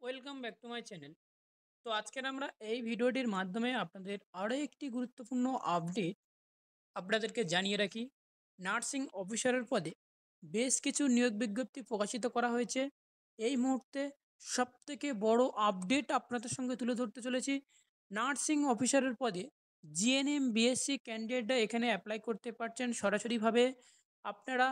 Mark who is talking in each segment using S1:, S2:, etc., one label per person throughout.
S1: Welcome back to my channel. তো আজকের আমরা এই ভিডিওটির মাধ্যমে আপনাদের আরও একটি গুরুত্বপূর্ণ আপডেট আপনাদেরকে জানিয়ে রাখি। নার্সিং অফিসারের পদে বেশ কিছু নিয়োগ বিজ্ঞপ্তি প্রকাশিত করা হয়েছে। এই মুহূর্তে সবথেকে বড় আপডেট আপনাদের সঙ্গে তুলে ধরতে চলেছি। নার্সিং অফিসারের পদে জিএনএম বিএসসি ক্যান্ডিডেটরা এখানে অ্যাপ্লাই করতে পারছেন সরাসরিভাবে। আপনারা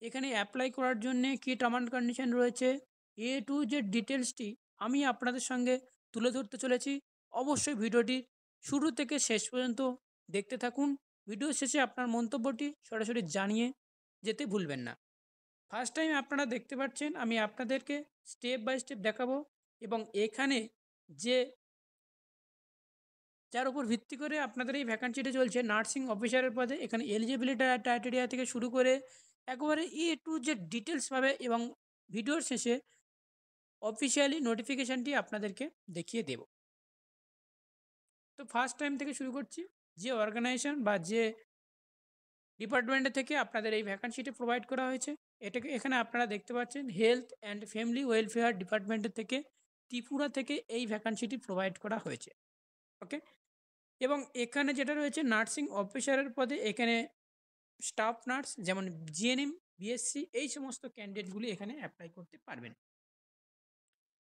S1: এখানে অ্যাপ্লাই করার জন্যে কী টার্ম অ্যান্ড কন্ডিশন রয়েছে, এ টু জেড ডিটেলসটি আমি আপনাদের সঙ্গে তুলে ধরতে চলেছি। অবশ্যই ভিডিওটি শুরু থেকে শেষ পর্যন্ত দেখতে থাকুন। ভিডিও শেষে আপনার মন্তব্যটি সরাসরি জানিয়ে যেতে ভুলবেন না। ফার্স্ট টাইম আপনারা দেখতে পাচ্ছেন, আমি আপনাদেরকে স্টেপ বাই স্টেপ দেখাবো এবং এখানে যে যার উপর ভিত্তি করে আপনাদের এই ভ্যাকান্সিটি চলছে নার্সিং অফিসারের পদে, এখানে এলিজিবিলিটি ক্রাইটেরিয়া থেকে শুরু করে একেবারে টু যে ডিটেলস পাবে এবং ভিডিওর শেষে অফিসিয়ালি নোটিফিকেশানটি আপনাদেরকে দেখিয়ে দেব। তো ফার্স্ট টাইম থেকে শুরু করছি। যে অর্গানাইজেশন বা যে ডিপার্টমেন্টের থেকে আপনাদের এই ভ্যাকান্সিটি প্রোভাইড করা হয়েছে, এটাকে এখানে আপনারা দেখতে পাচ্ছেন হেলথ অ্যান্ড ফ্যামিলি ওয়েলফেয়ার ডিপার্টমেন্টের থেকে ত্রিপুরা থেকে এই ভ্যাকান্সিটি প্রোভাইড করা হয়েছে। ওকে, এবং এখানে যেটা রয়েছে নার্সিং অফিসারের পদে এখানে স্টাফ নার্স যেমন জিএনএম বিএসসি এই সমস্ত ক্যান্ডিডেটগুলি এখানে অ্যাপ্লাই করতে পারবেন।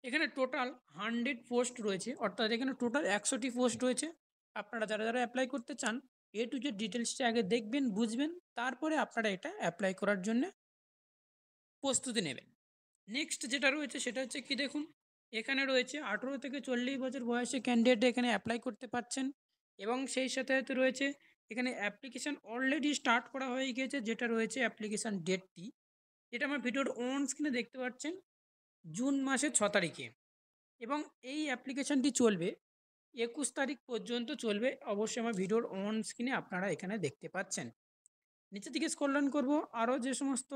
S1: এখানে টোটাল 100 পোস্ট রয়েছে, অর্থাৎ এখানে টোটাল 100টি পোস্ট রয়েছে। আপনারা যারা যারা অ্যাপ্লাই করতে চান এ টু জেড ডিটেলসটা আগে দেখবেন, বুঝবেন, তারপরে আপনারা এটা অ্যাপ্লাই করার জন্য প্রস্তুতি নেবেন। নেক্সট যেটা রয়েছে সেটা হচ্ছে কি, দেখুন এখানে রয়েছে 18 থেকে 40 বছর বয়সে ক্যান্ডিডেট এখানে অ্যাপ্লাই করতে পারছেন এবং সেই সাথে সাথে রয়েছে এখানে অ্যাপ্লিকেশান অলরেডি স্টার্ট করা হয়ে গিয়েছে, যেটা রয়েছে অ্যাপ্লিকেশান ডেটটি, যেটা আমার ভিডিওর অন স্ক্রিনে দেখতে পাচ্ছেন, জুন মাসের 6 তারিখে। এবং এই অ্যাপ্লিকেশানটি চলবে 21 তারিখ পর্যন্ত চলবে। অবশ্যই আমার ভিডিওর অন স্ক্রিনে আপনারা এখানে দেখতে পাচ্ছেন। নিচের দিকে স্ক্রল ডাউন করবো, আরও যে সমস্ত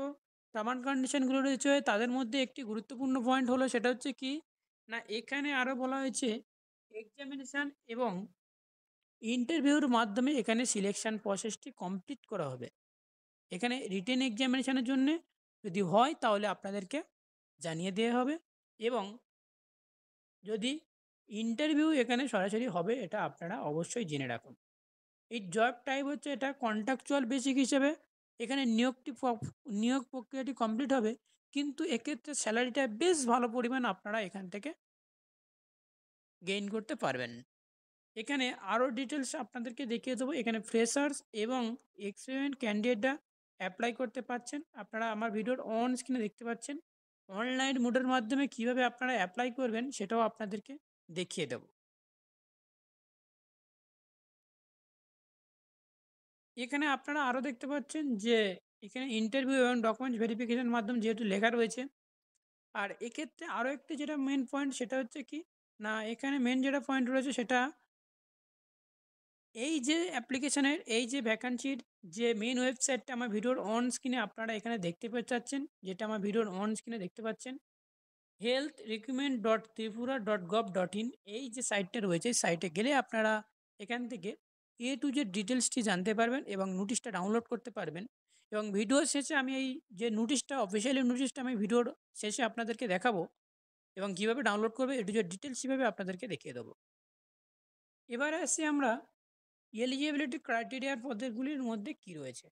S1: টার্ম অ্যান্ড কন্ডিশনগুলো রয়েছে তাদের মধ্যে একটি গুরুত্বপূর্ণ পয়েন্ট হলো সেটা হচ্ছে কি না, এখানে আরও বলা হয়েছে এক্সামিনেশান এবং ইন্টারভিউর মাধ্যমে এখানে সিলেকশন প্রসেসটি কমপ্লিট করা হবে। এখানে রিটেন এক্সামিনেশানের জন্যে যদি হয় তাহলে আপনাদেরকে জানিয়ে দেওয়া হবে, এবং যদি ইন্টারভিউ এখানে সরাসরি হবে এটা আপনারা অবশ্যই জেনে রাখুন। এই জব টাইপ হচ্ছে এটা কন্ট্রাকচুয়াল বেসিক হিসেবে এখানে নিয়োগ প্রক্রিয়াটি কমপ্লিট হবে, কিন্তু এক্ষেত্রে স্যালারিটা বেশ ভালো পরিমাণ আপনারা এখান থেকে গেইন করতে পারবেন। এখানে আরও ডিটেলস আপনাদেরকে দেখিয়ে দেবো। এখানে ফ্রেশার্স এবং এক্সপেরিমেন্ট ক্যান্ডিডেটরা অ্যাপ্লাই করতে পারছেন। আপনারা আমার ভিডিওর অন স্ক্রিনে দেখতে পাচ্ছেন। অনলাইন মোডের মাধ্যমে কিভাবে আপনারা অ্যাপ্লাই করবেন সেটাও আপনাদেরকে দেখিয়ে দেবো। এখানে আপনারা আরও দেখতে পাচ্ছেন যে এখানে ইন্টারভিউ এবং ডকুমেন্টস ভেরিফিকেশন মাধ্যম যেহেতু লেখা রয়েছে। আর এক্ষেত্রে আরও একটি যেটা মেন পয়েন্ট সেটা হচ্ছে কি না, এখানে মেন যেটা পয়েন্ট রয়েছে সেটা এই যে অ্যাপ্লিকেশনের এই যে ভ্যাকান্সির যে মেন ওয়েবসাইটটা আমার ভিডিওর অন স্ক্রিনে আপনারা এখানে দেখতে পাচ্ছেন, যেটা আমার ভিডিওর অন স্ক্রিনে দেখতে পাচ্ছেন, health recruitment.tripura.gov.in, এই যে সাইটটা রয়েছে এই সাইটে গেলে আপনারা এখান থেকে এ টু জেড ডিটেলসটি জানতে পারবেন এবং নোটিশটা ডাউনলোড করতে পারবেন। এবং ভিডিওর শেষে আমি এই যে নোটিশটা অফিসিয়ালি নোটিশটা আমি ভিডিওর শেষে আপনাদেরকে দেখাবো এবং কীভাবে ডাউনলোড করবে এ টু জেড ডিটেলস কীভাবে আপনাদেরকে দেখিয়ে দেবো। এবারে আসি আমরা এলিজিবিলিটি ক্রাইটেরিয়ার পদগুলির মধ্যে কি রয়েছে।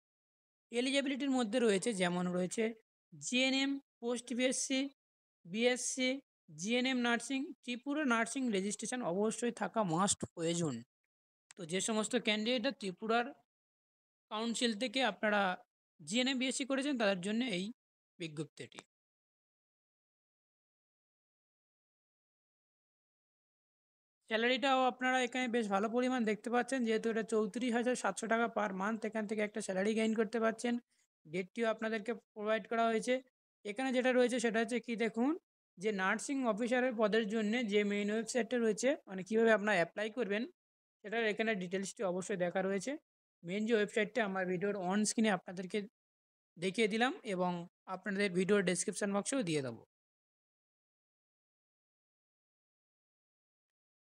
S1: এলিজিবিলিটির মধ্যে রয়েছে যেমন রয়েছে GNM post BSc, BSc, GNM nursing, Tripura nursing registration অবশ্যই থাকা মাস্ট প্রয়োজন। তো যে সমস্ত ক্যান্ডিডেটরা ত্রিপুরার কাউন্সিল থেকে আপনারা জিএনএম বিএসসি করেছেন তাদের জন্য এই বিজ্ঞপ্তিটি। স্যালারিটাও আপনারা এখানে বেশ ভালো পরিমাণ দেখতে পাচ্ছেন, যেহেতু এটা 34,700 টাকা পার মান্থ এখান থেকে একটা স্যালারি গেইন করতে পারছেন। ডেটটিও আপনাদেরকে প্রোভাইড করা হয়েছে। এখানে যেটা রয়েছে সেটা হচ্ছে কি, দেখুন যে নার্সিং অফিসারের পদের জন্য যে মেইন ওয়েবসাইটটা রয়েছে মানে কীভাবে আপনারা অ্যাপ্লাই করবেন সেটার এখানে ডিটেলসটি অবশ্যই দেখা রয়েছে। মেন যে ওয়েবসাইটটা আমার ভিডিওর অন স্ক্রিনে আপনাদেরকে দেখিয়ে দিলাম এবং আপনাদের ভিডিওর ডেসক্রিপশন বক্সেও দিয়ে দেবো।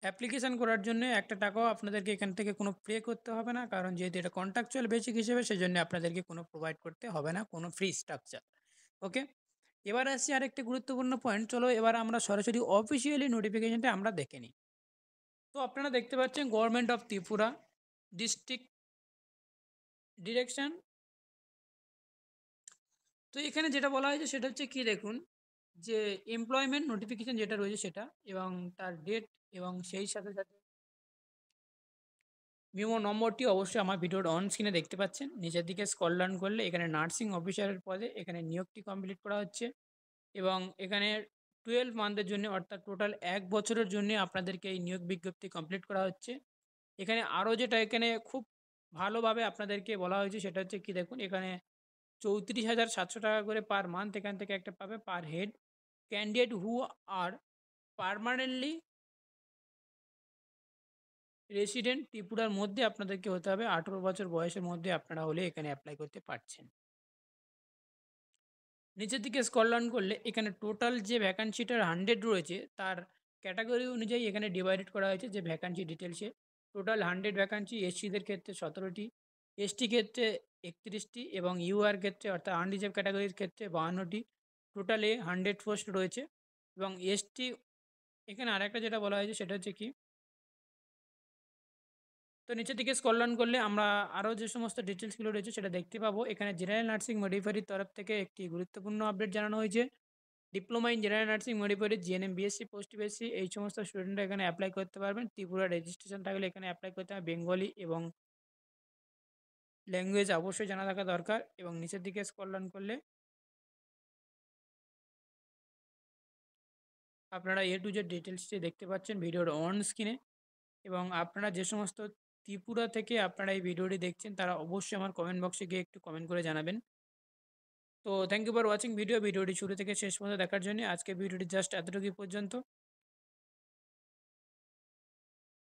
S1: অ্যাপ্লিকেশান করার জন্য একটা টাকাও আপনাদেরকে এখান থেকে কোনো পে করতে হবে না, কারণ যেহেতু এটা কন্ট্রাকচুয়াল বেসিক হিসেবে সেজন্য আপনাদেরকে কোনো প্রোভাইড করতে হবে না কোনো ফ্রি স্ট্রাকচার। ওকে, এবার আসছি আরেকটি গুরুত্বপূর্ণ পয়েন্ট। চলো এবার আমরা সরাসরি অফিসিয়ালি নোটিফিকেশনটা আমরা দেখে নিই। তো আপনারা দেখতে পাচ্ছেন government of Tripura district direction. তো এখানে যেটা বলা হয়েছে সেটা হচ্ছে কি দেখুন, যে এমপ্লয়মেন্ট নোটিফিকেশন যেটা রয়েছে সেটা এবং তার ডেট এবং সেই সাথে সাথে মিমো নম্বরটি অবশ্যই আমার ভিডিওর অন স্ক্রিনে দেখতে পাচ্ছেন। নিচের দিকে স্ক্রল ডাউন করলে এখানে নার্সিং অফিসারের পদে এখানে নিয়োগটি কমপ্লিট করা হচ্ছে এবং এখানে 12 মান্থের জন্য অর্থাৎ টোটাল ১ বছরের জন্য আপনাদেরকে এই নিয়োগ বিজ্ঞপ্তি কমপ্লিট করা হচ্ছে। এখানে আরও যেটা এখানে খুব ভালোভাবে আপনাদেরকে বলা হয়েছে সেটা হচ্ছে কি দেখুন, এখানে ৩৪,৭০০ টাকা করে পার মান্থ এখান থেকে একটা পাবে per head. Candidate who are permanently resident ত্রিপুরার মধ্যে আপনাদেরকে হতে হবে, ১৮ বছর বয়সের মধ্যে আপনারা হলে এখানে অ্যাপ্লাই করতে পারছেন। নিচের দিকে স্ক্রল ডাউন করলে এখানে টোটাল যে ভ্যাকান্সিটার 100 রয়েছে তার ক্যাটাগরি অনুযায়ী এখানে ডিভাইডেড করা হয়েছে যে ভ্যাকান্সি ডিটেলসে। টোটাল 100 ভ্যাকান্সি এসসিদের ক্ষেত্রে ১৭টি, এসটি ক্ষেত্রে ৩১টি এবং ইউআর ক্ষেত্রে অর্থাৎ আনরিজার্ভ ক্যাটাগরির ক্ষেত্রে ৫২টি। টোটালে 100 পোস্ট রয়েছে এবং এসটি এখানে আরেকটা যেটা বলা হয়েছে সেটা হচ্ছে কি, তো নিচের দিকে স্ক্রল ডাউন করলে আমরা আরও যে সমস্ত ডিটেলসগুলো রয়েছে সেটা দেখতে পাবো। এখানে জেনারেল নার্সিং মডিফারির তরফ থেকে একটি গুরুত্বপূর্ণ আপডেট জানানো হয়েছে। Diploma in general nursing modified GNM BSc post BSc এই সমস্ত স্টুডেন্টরা এখানে অ্যাপ্লাই করতে পারবেন। ত্রিপুরা রেজিস্ট্রেশন থাকলে এখানে অ্যাপ্লাই করতে হবে। বেঙ্গলি এবং ল্যাঙ্গুয়েজ অবশ্যই জানা থাকা দরকার এবং নিচের দিকে স্ক্রল ডাউন করলে আপনারা এ টু জেড ডিটেলসটি দেখতে পাচ্ছেন ভিডিওর অন স্ক্রিনে এবং আপনারা যে সমস্ত ত্রিপুরা থেকে আপনারা এই ভিডিওটি দেখছেন তারা অবশ্যই আমার কমেন্ট বক্সে গিয়ে একটু কমেন্ট করে জানাবেন। তো থ্যাংক ইউ ফর ওয়াচিং ভিডিওটি শুরু থেকে শেষ পর্যন্ত দেখার জন্য। আজকের ভিডিওটি জাস্ট এতটুকুই পর্যন্ত।